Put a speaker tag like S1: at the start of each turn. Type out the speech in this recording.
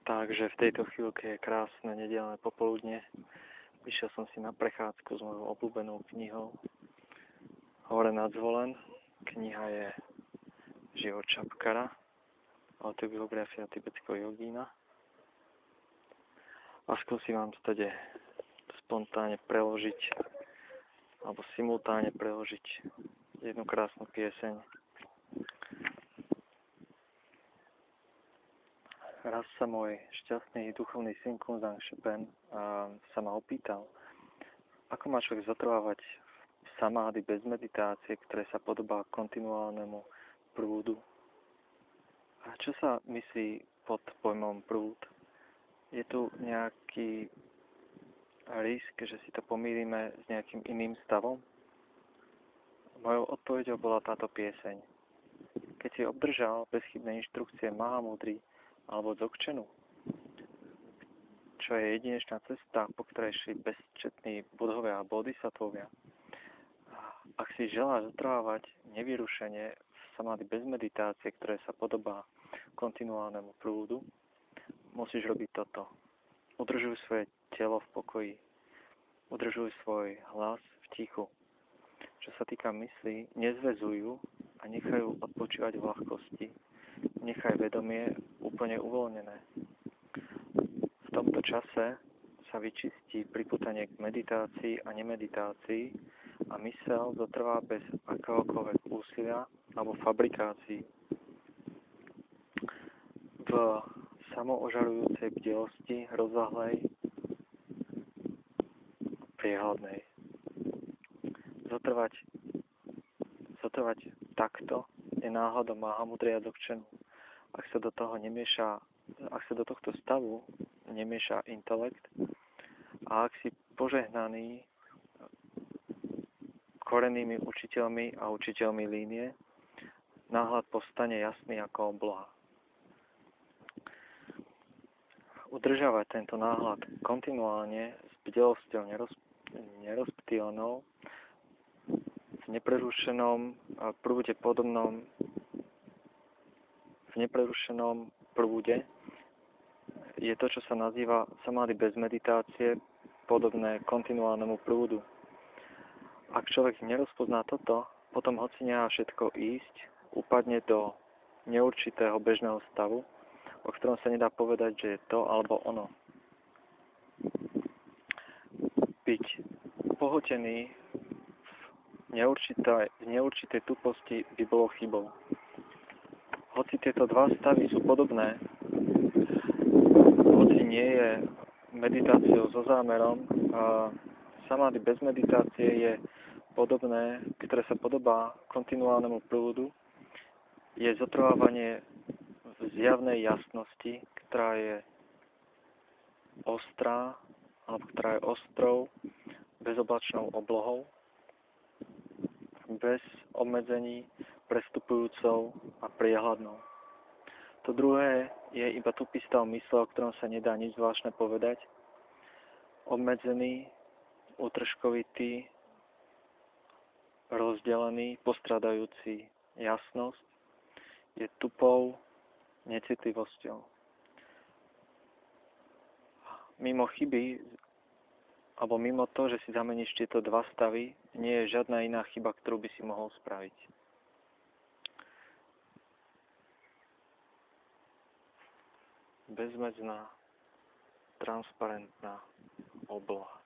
S1: Takže v tejto chvíľke je krásne nedeľné popoludne. Vyšiel som si na prechádzku s mojou obľúbenou knihou Hore nad Zvolen. Kniha je Život Čapkara, autobiografia tibetského jogína. A skúsim vám stade spontánne preložiť alebo simultáne preložiť jednu krásnu pieseň. Raz sa môj šťastný duchovný syn Kunzang Shepen sa ma opýtal, ako má človek zotrvávať v samády bez meditácie, ktoré sa podobá kontinuálnemu prúdu. A čo sa myslí pod pojmom prúd? Je tu nejaký risk, že si to pomýlime s nejakým iným stavom? Mojou odpoveďou bola táto pieseň. Keď si obdržal bezchybné inštrukcie Mahamudry alebo Dzogčenu, čo je jedinečná cesta, po ktorej šli bezčetní budhovia a bodhisattvovia. Ak si želáš zotrvávať nevyrušene v samády bez meditácie, ktoré sa podobá kontinuálnemu prúdu, musíš robiť toto. Udržuj svoje telo v pokoji. Udržuj svoj hlas v tichu. Čo sa týka myslí, nezväzujú a nechajú odpočívať v ľahkosti. Nechaj vedomie úplne uvoľnené. V tomto čase sa vyčistí pripútanie k meditácii a nemeditácii a myseľ zotrvá bez akéhokoľvek úsilia alebo fabrikácií. V samoožarujúcej bdelosti, rozľahlej, priehľadnej. Zotrvať takto je náhľadom Mahamudry a Dzogčenu. Ak sa do tohto stavu nemieša intelekt a ak si požehnaný korennými učiteľmi a učiteľmi línie, náhľad povstane jasný ako obloha. Udržávať tento náhľad kontinuálne s bdelosťou nerozptýlenou v neprerušenom prúde je to, čo sa nazýva samády bez meditácie, podobné kontinuálnemu prúdu. Ak človek nerozpozná toto, potom hoci nechá všetko ísť, upadne do neurčitého bežného stavu, o ktorom sa nedá povedať, že je to alebo ono. Byť pohltený v neurčitej tuposti by bolo chybou. Hoci tieto dva stavy sú podobné, hoci nie je meditáciou so zámerom, samády bez meditácie je podobné, ktoré sa podobá kontinuálnemu prúdu, je zotrvávanie v zjavnej jasnosti, ktorá je ostrá, alebo ktorá je ostrou, bezoblačnou oblohou, bez obmedzení, prestupujúcou a priehľadnou. To druhé je iba tupý stav mysle, o ktorom sa nedá nič zvláštne povedať. Obmedzený, útržkovitý, rozdelený, postradajúci jasnosť, je tupou necitlivosťou. Mimo chyby, alebo mimo to, že si zameníš tieto dva stavy, nie je žiadna iná chyba, ktorú by si mohol spraviť. Bezmedzná, transparentná obloha.